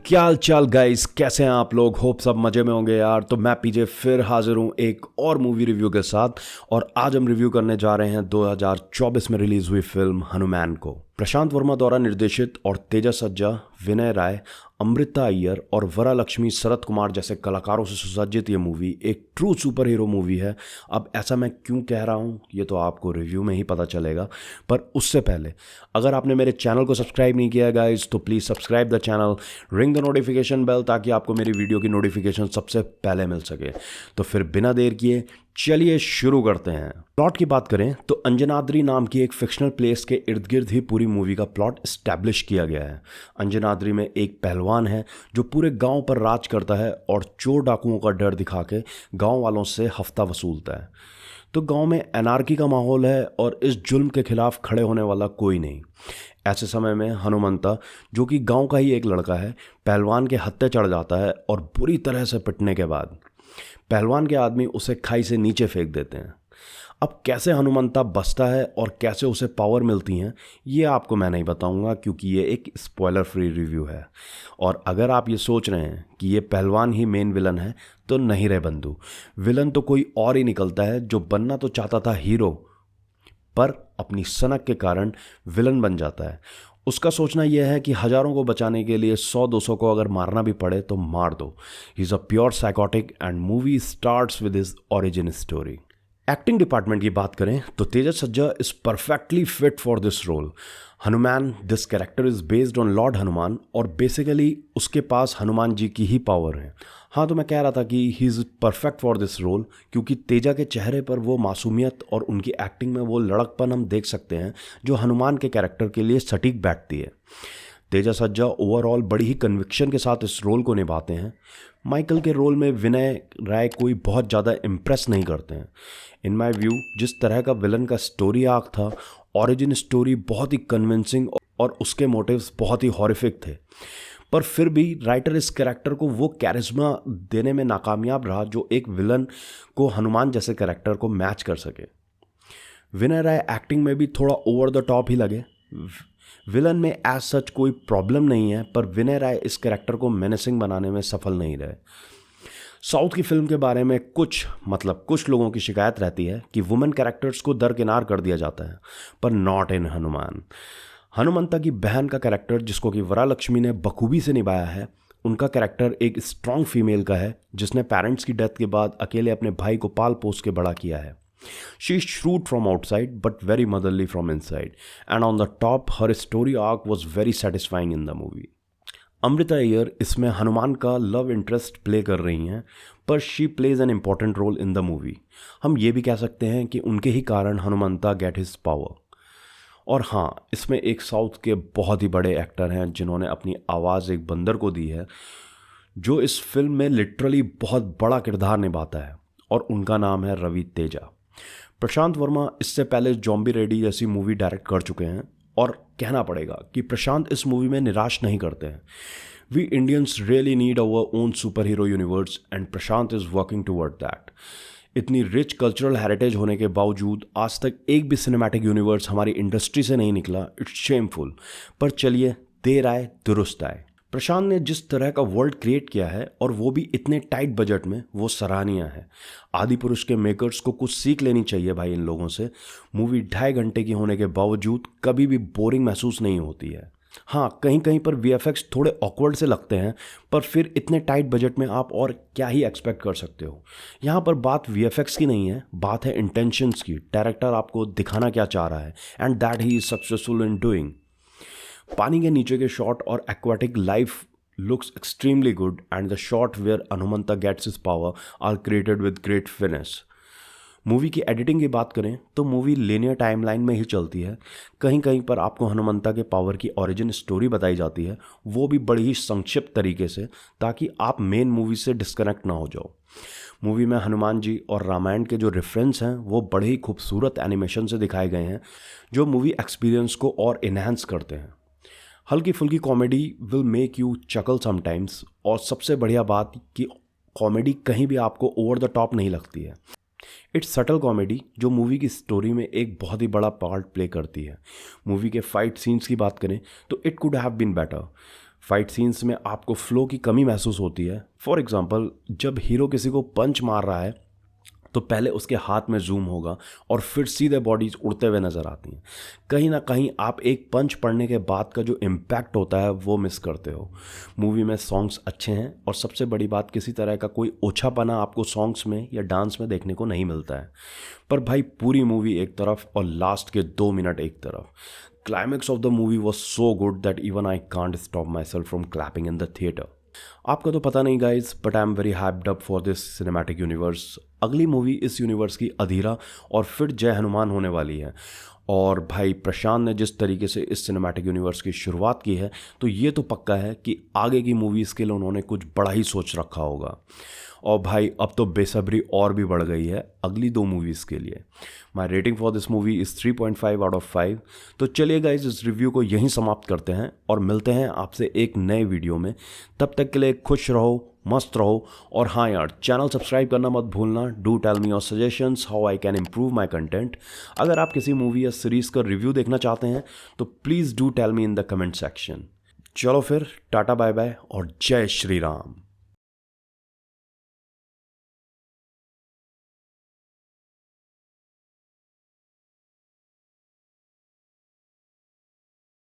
क्या हाल चाल गाइस, कैसे हैं आप लोग। होप सब मजे में होंगे यार। तो मैं पीजे फिर हाजिर हूँ एक और मूवी रिव्यू के साथ। और आज हम रिव्यू करने जा रहे हैं 2024 में रिलीज हुई फिल्म हनुमान को। प्रशांत वर्मा द्वारा निर्देशित और तेजा सज्जा, विनय राय, अमृता अय्यर और वरालक्ष्मी शरत कुमार जैसे कलाकारों से सुसज्जित ये मूवी एक ट्रू सुपर हीरो मूवी है। अब ऐसा मैं क्यों कह रहा हूँ ये तो आपको रिव्यू में ही पता चलेगा, पर उससे पहले अगर आपने मेरे चैनल को सब्सक्राइब नहीं किया गाइज तो please subscribe the channel, ring the notification bell ताकि आपको मेरी वीडियो की नोटिफिकेशन सबसे पहले मिल सके। तो फिर बिना देर किए चलिए शुरू करते हैं। प्लॉट की बात करें तो अंजनाद्री नाम की एक फिक्शनल प्लेस के इर्द गिर्द ही पूरी मूवी का प्लॉट एस्टैब्लिश किया गया है। अंजनाद्री में एक पहलवान है जो पूरे गांव पर राज करता है और चोर डाकुओं का डर दिखा के गांव वालों से हफ्ता वसूलता है। तो गांव में एनार्की का माहौल है और इस जुल्म के खिलाफ खड़े होने वाला कोई नहीं। ऐसे समय में हनुमंता, जो कि गांव का ही एक लड़का है, पहलवान के हत्थे चढ़ जाता है और बुरी तरह से पिटने के बाद पहलवान के आदमी उसे खाई से नीचे फेंक देते हैं। अब कैसे हनुमंता बचता है और कैसे उसे पावर मिलती हैं ये आपको मैं नहीं बताऊंगा, क्योंकि ये एक स्पॉइलर फ्री रिव्यू है। और अगर आप ये सोच रहे हैं कि ये पहलवान ही मेन विलन है तो नहीं रहे बंधु, विलन तो कोई और ही निकलता है जो बनना तो चाहता था हीरो, पर अपनी सनक के कारण विलन बन जाता है। उसका सोचना यह है कि हजारों को बचाने के लिए 100-200 को अगर मारना भी पड़े तो मार दो। He is a pure psychotic and movie starts with his origin story. Acting department की बात करें तो Teja Sajja is perfectly fit for this role. Hanuman, this character is based on lord Hanuman और बेसिकली उसके पास हनुमान जी की ही पावर है। हाँ, तो मैं कह रहा था कि he is perfect for this role क्योंकि तेजा के चेहरे पर वो मासूमियत और उनकी एक्टिंग में वो लड़कपन हम देख सकते हैं जो हनुमान के कैरेक्टर के लिए सटीक बैठती है। तेजा सज्जा ओवरऑल बड़ी ही कन्विक्शन के साथ इस रोल को निभाते हैं। माइकल के रोल में विनय राय कोई बहुत ज़्यादा इम्प्रेस नहीं करते हैं। इन माय व्यू जिस तरह का विलन का स्टोरी आर्क था, ओरिजिन स्टोरी बहुत ही कन्विंसिंग और उसके मोटिव्स बहुत ही हॉरिफिक थे, पर फिर भी राइटर इस कैरेक्टर को वो कैरिज्मा देने में नाकामयाब रहा जो एक विलन को हनुमान जैसे कैरेक्टर को मैच कर सके। विनय राय एक्टिंग में भी थोड़ा ओवर द टॉप ही लगे। विलन में एज सच कोई प्रॉब्लम नहीं है, पर विनय राय इस कैरेक्टर को मेनेसिंग बनाने में सफल नहीं रहे। साउथ की फिल्म के बारे में कुछ लोगों की शिकायत रहती है कि वुमेन कैरेक्टर्स को दरकिनार कर दिया जाता है, पर नॉट इन हनुमान। हनुमंता की बहन का कैरेक्टर, जिसको कि वरालक्ष्मी ने बखूबी से निभाया है, उनका कैरेक्टर एक स्ट्रॉन्ग फीमेल का है जिसने पेरेंट्स की डेथ के बाद अकेले अपने भाई को पाल पोस के बड़ा किया है। She is shrewd from outside but very motherly from inside, and on the top her story arc was very satisfying in the movie. Amrita Iyer इसमें हनुमान का लव इंटरेस्ट प्ले कर रही हैं, पर she plays an important role in the movie. हम ये भी कह सकते हैं कि उनके ही कारण हनुमंता गेट हिज पावर। और हाँ, इसमें एक साउथ के बहुत ही बड़े एक्टर हैं जिन्होंने अपनी आवाज़ एक बंदर को दी है जो इस फिल्म में लिटरली बहुत बड़ा किरदार निभाता है, और उनका नाम है रवि तेजा। प्रशांत वर्मा इससे पहले जॉम्बी रेडी जैसी मूवी डायरेक्ट कर चुके हैं और कहना पड़ेगा कि प्रशांत इस मूवी में निराश नहीं करते हैं। We Indians really need our own superhero universe and Prashant is working toward that. इतनी रिच कल्चरल हेरिटेज होने के बावजूद आज तक एक भी सिनेमैटिक यूनिवर्स हमारी इंडस्ट्री से नहीं निकला। इट्स शेमफुल, पर चलिए देर आए दुरुस्त आए। प्रशांत ने जिस तरह का वर्ल्ड क्रिएट किया है और वो भी इतने टाइट बजट में, वो सराहनीय है। आदि पुरुष के मेकर्स को कुछ सीख लेनी चाहिए भाई इन लोगों से। मूवी 2.5 घंटे की होने के बावजूद कभी भी बोरिंग महसूस नहीं होती है। हाँ, कहीं कहीं पर वीएफएक्स थोड़े ऑकवर्ड से लगते हैं, पर फिर इतने टाइट बजट में आप और क्या ही एक्सपेक्ट कर सकते हो। यहाँ पर बात वीएफएक्स की नहीं है, बात है इंटेंशंस की। डायरेक्टर आपको दिखाना क्या चाह रहा है, and that he is successful in doing. पानी के नीचे के शॉट और aquatic life looks extremely good, and the shot where Hanumanta gets his power are created with great finesse. Movie की एडिटिंग की बात करें तो मूवी लिनियर टाइमलाइन में ही चलती है। कहीं कहीं पर आपको हनुमंता के पावर की ओरिजिन स्टोरी बताई जाती है, वो भी बड़ी ही संक्षिप्त तरीके से, ताकि आप मेन मूवी से डिस्कनेक्ट ना हो जाओ। मूवी में हनुमान जी और रामायण के जो रेफरेंस हैं वो बड़े ही खूबसूरत एनिमेशन से दिखाए गए हैं जो मूवी एक्सपीरियंस को और इन्हेंस करते हैं। हल्की फुल्की comedy will make you chuckle sometimes, और सबसे बढ़िया बात कि कॉमेडी कहीं भी आपको ओवर द टॉप नहीं लगती है। इट्स सटल कॉमेडी जो मूवी की स्टोरी में एक बहुत ही बड़ा पार्ट प्ले करती है। मूवी के फाइट सीन्स की बात करें तो it could have been better. Fight scenes में आपको फ्लो की कमी महसूस होती है। फॉर एग्जांपल, जब हीरो किसी को पंच मार रहा है तो पहले उसके हाथ में जूम होगा और फिर सीधे बॉडीज उड़ते हुए नज़र आती हैं। कहीं ना कहीं आप एक पंच पड़ने के बाद का जो इम्पैक्ट होता है वो मिस करते हो। मूवी में सॉन्ग्स अच्छे हैं और सबसे बड़ी बात, किसी तरह का कोई ओछापना आपको सॉन्ग्स में या डांस में देखने को नहीं मिलता है। पर भाई पूरी मूवी एक तरफ और लास्ट के 2 मिनट एक तरफ। Climax of the movie was so good that even I can't stop my self from clapping in the theatre. आपका तो पता नहीं guys, but I am very hyped up for this cinematic universe. अगली movie इस universe की अधीरा और फिर जय हनुमान होने वाली है। और भाई प्रशांत ने जिस तरीके से इस सिनेमैटिक यूनिवर्स की शुरुआत की है, तो ये तो पक्का है कि आगे की मूवीज़ के लिए उन्होंने कुछ बड़ा ही सोच रखा होगा। और भाई अब तो बेसब्री और भी बढ़ गई है अगली 2 मूवीज़ के लिए। माई rating for this movie is 3.5 out of 5। तो चलिए गाइज, इस रिव्यू को यहीं समाप्त करते हैं और मिलते हैं आपसे एक नए वीडियो में। तब तक के लिए खुश रहो, मस्त रहो, और हाँ यार, चैनल सब्सक्राइब करना मत भूलना। Do tell me your suggestions how I can improve my content. अगर आप किसी मूवी या सीरीज़ का रिव्यू देखना चाहते हैं तो please do tell me in the comment section. चलो फिर, टाटा बाय बाय और जय श्री राम।